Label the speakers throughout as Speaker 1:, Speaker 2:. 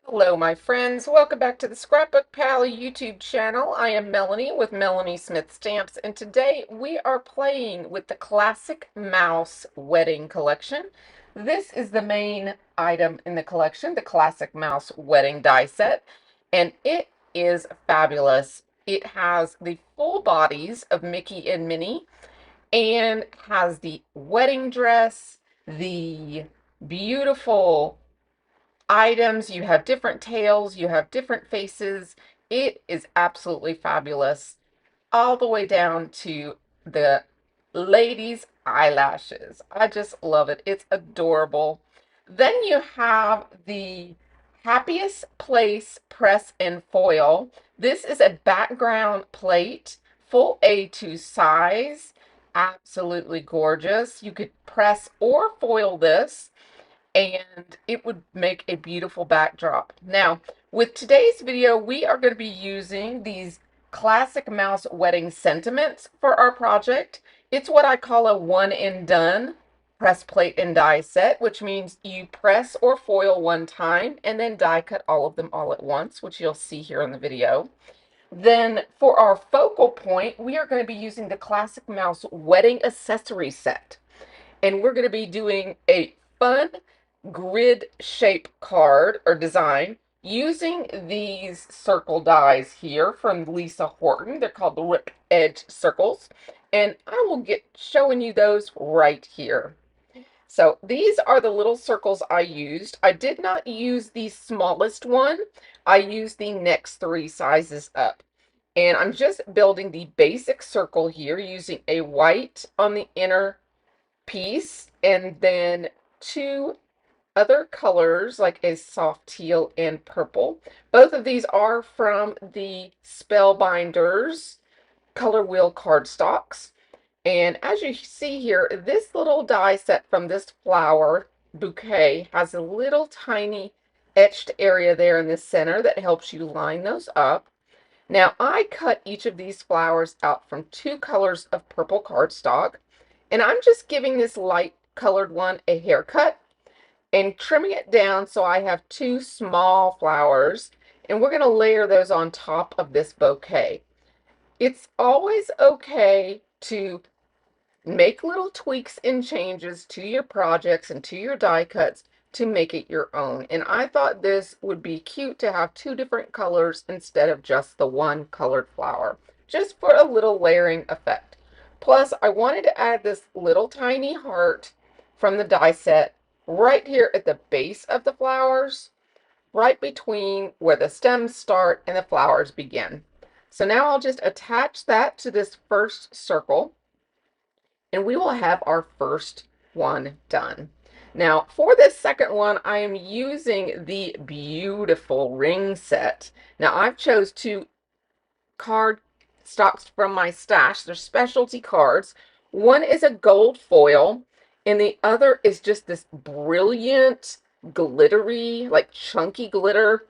Speaker 1: Hello, my friends. Welcome back to the Scrapbook Pal YouTube channel. I am Melanie with Melanie Smith Stamps, and today we are playing with the Classic Mouse Wedding Collection. This is the main item in the collection, the Classic Mouse Wedding die set, and it is fabulous. It has the full bodies of Mickey and Minnie and has the wedding dress, the beautiful items, you have different tails, you have different faces. It is absolutely fabulous, all the way down to the ladies' eyelashes. I just love it. It's adorable. Then you have the Happiest Place Press and Foil. This is a background plate, full A2 size. Absolutely gorgeous. You could press or foil this and it would make a beautiful backdrop. Now, with today's video, we are going to be using these Classic Mouse Wedding sentiments for our project. It's what I call a one and done press plate and die set, which means you press or foil one time and then die cut all of them all at once, which you'll see here in the video. Then for our focal point, we are going to be using the Classic Mouse Wedding Accessory Set. And we're going to be doing a fun grid shape card or design using these circle dies here from Lisa Horton. They're called the Rip Edge circles, and I will get showing you those right here. So these are the little circles I used. I did not use the smallest one. I used the next three sizes up. And I'm just building the basic circle here using a white on the inner piece and then two other colors like a soft teal and purple. Both of these are from the Spellbinders color wheel cardstocks. And as you see here, this little die set from this flower bouquet has a little tiny etched area there in the center that helps you line those up. Now I cut each of these flowers out from two colors of purple cardstock, and I'm just giving this light colored one a haircut and trimming it down so I have two small flowers, and we're going to layer those on top of this bouquet. It's always okay to make little tweaks and changes to your projects and to your die cuts to make it your own. And I thought this would be cute to have two different colors instead of just the one colored flower, just for a little layering effect. Plus, I wanted to add this little tiny heart from the die set right here at the base of the flowers, right between where the stems start and the flowers begin. So now I'll just attach that to this first circle, and we will have our first one done. Now, for this second one, I am using the beautiful ring set. Now, I've chose two card stocks from my stash. They're specialty cards. One is a gold foil, and the other is just this brilliant, glittery, like chunky glitter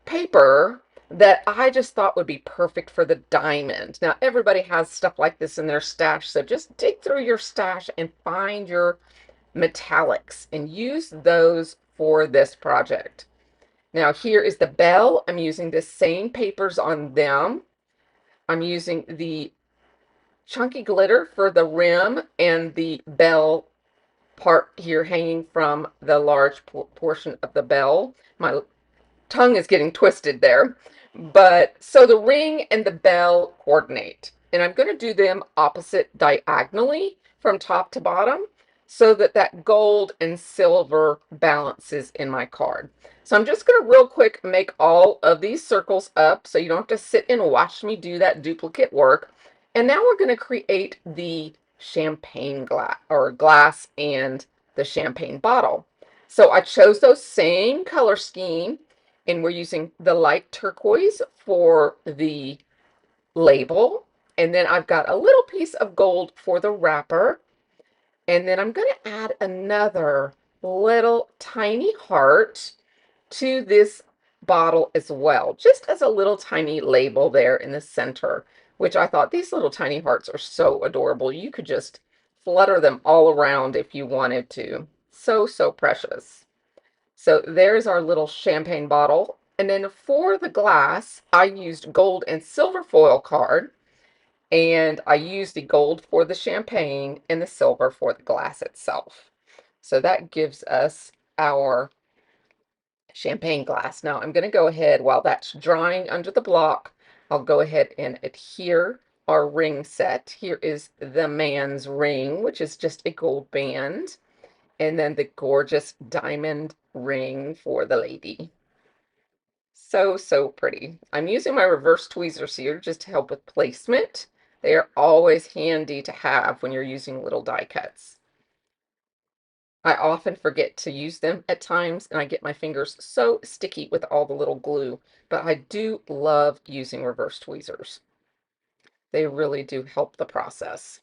Speaker 1: paper that I just thought would be perfect for the diamond. Now, everybody has stuff like this in their stash, so just dig through your stash and find your metallics and use those for this project. Now, here is the bell. I'm using the same papers on them. I'm using the chunky glitter for the rim and the bell part here hanging from the large portion of the bell. My tongue is getting twisted there. But so the ring and the bell coordinate. And I'm going to do them opposite diagonally from top to bottom so that that gold and silver balances in my card. So I'm just going to real quick make all of these circles up so you don't have to sit and watch me do that duplicate work. And now we're going to create the champagne glass and the champagne bottle. So I chose those same color scheme, and we're using the light turquoise for the label. And then I've got a little piece of gold for the wrapper. And then I'm going to add another little tiny heart to this bottle as well, just as a little tiny label there in the center, which I thought these little tiny hearts are so adorable. You could just flutter them all around if you wanted to. So, so precious. So there's our little champagne bottle. And then for the glass, I used gold and silver foil card. And I used the gold for the champagne and the silver for the glass itself. So that gives us our champagne glass. Now I'm going to go ahead, while that's drying under the block, I'll go ahead and adhere our ring set. Here is the man's ring, which is just a gold band, and then the gorgeous diamond ring for the lady. So, so pretty. I'm using my reverse tweezers here just to help with placement. They are always handy to have when you're using little die cuts. I often forget to use them at times, and I get my fingers so sticky with all the little glue, but I do love using reverse tweezers. They really do help the process.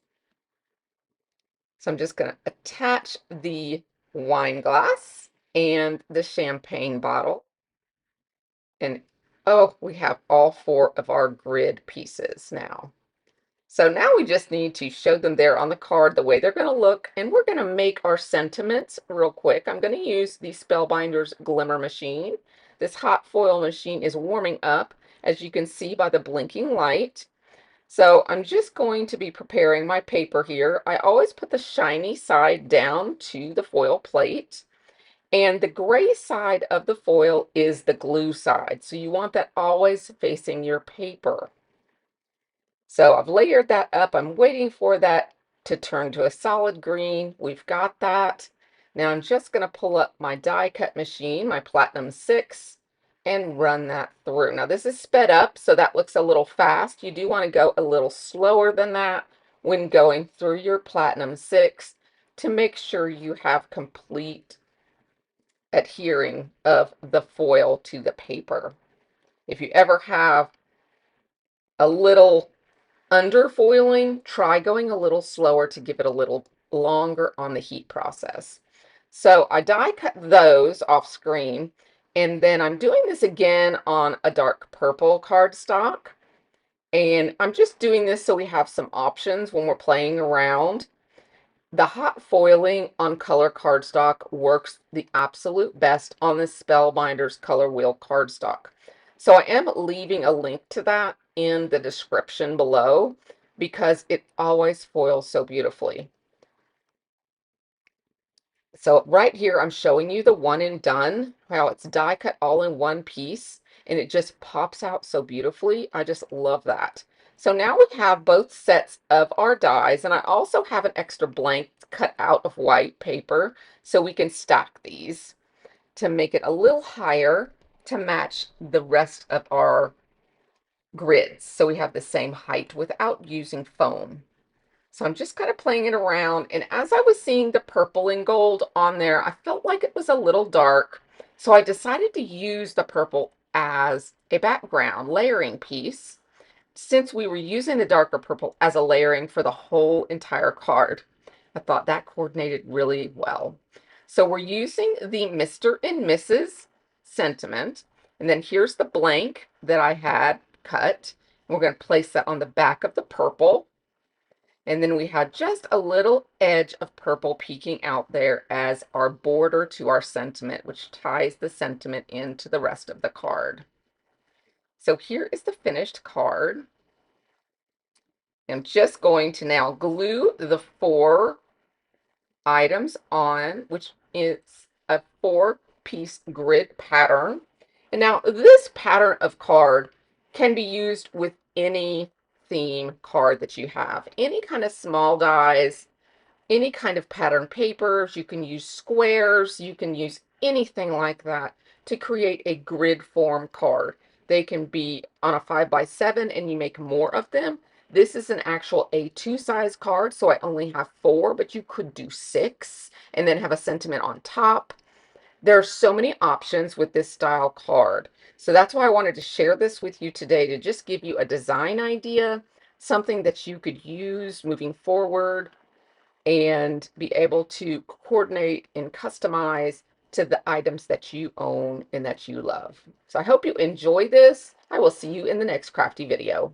Speaker 1: So I'm just going to attach the wine glass and the champagne bottle. And oh, we have all 4 of our grid pieces now. So now we just need to show them there on the card the way they're going to look, and we're going to make our sentiments real quick. I'm going to use the Spellbinders Glimmer machine. This hot foil machine is warming up, as you can see by the blinking light. So I'm just going to be preparing my paper here. I always put the shiny side down to the foil plate, and the gray side of the foil is the glue side. So you want that always facing your paper. So I've layered that up. I'm waiting for that to turn to a solid green. We've got that. Now I'm just going to pull up my die cut machine, my Platinum 6, and run that through. Now this is sped up, so that looks a little fast. You do want to go a little slower than that when going through your Platinum 6 to make sure you have complete adhering of the foil to the paper. If you ever have a little underfoiling, try going a little slower to give it a little longer on the heat process. So I die cut those off screen, and then I'm doing this again on a dark purple cardstock. And I'm just doing this so we have some options when we're playing around. The hot foiling on color cardstock works the absolute best on the Spellbinders Color Wheel cardstock. So I am leaving a link to that in the description below because it always foils so beautifully. So right here, I'm showing you the one and done, how it's die cut all in one piece, and it just pops out so beautifully. I just love that. So now we have both sets of our dies, and I also have an extra blank cut out of white paper so we can stack these to make it a little higher to match the rest of our grids, so we have the same height without using foam. So I'm just kind of playing it around, and as I was seeing the purple and gold on there, I felt like it was a little dark, so I decided to use the purple as a background layering piece, since we were using the darker purple as a layering for the whole entire card. I thought that coordinated really well. So we're using the Mr. and Mrs. sentiment, and then here's the blank that I had cut. We're going to place that on the back of the purple. And then we had just a little edge of purple peeking out there as our border to our sentiment, which ties the sentiment into the rest of the card. So here is the finished card. I'm just going to now glue the 4 items on, which is a 4-piece grid pattern. And now this pattern of card can be used with any theme card that you have. Any kind of small dies, any kind of pattern papers, you can use squares, you can use anything like that to create a grid form card. They can be on a 5x7 and you make more of them. This is an actual A2 size card, so I only have 4, but you could do 6 and then have a sentiment on top. There are so many options with this style card. So that's why I wanted to share this with you today, to just give you a design idea, something that you could use moving forward and be able to coordinate and customize to the items that you own and that you love. So I hope you enjoy this. I will see you in the next crafty video.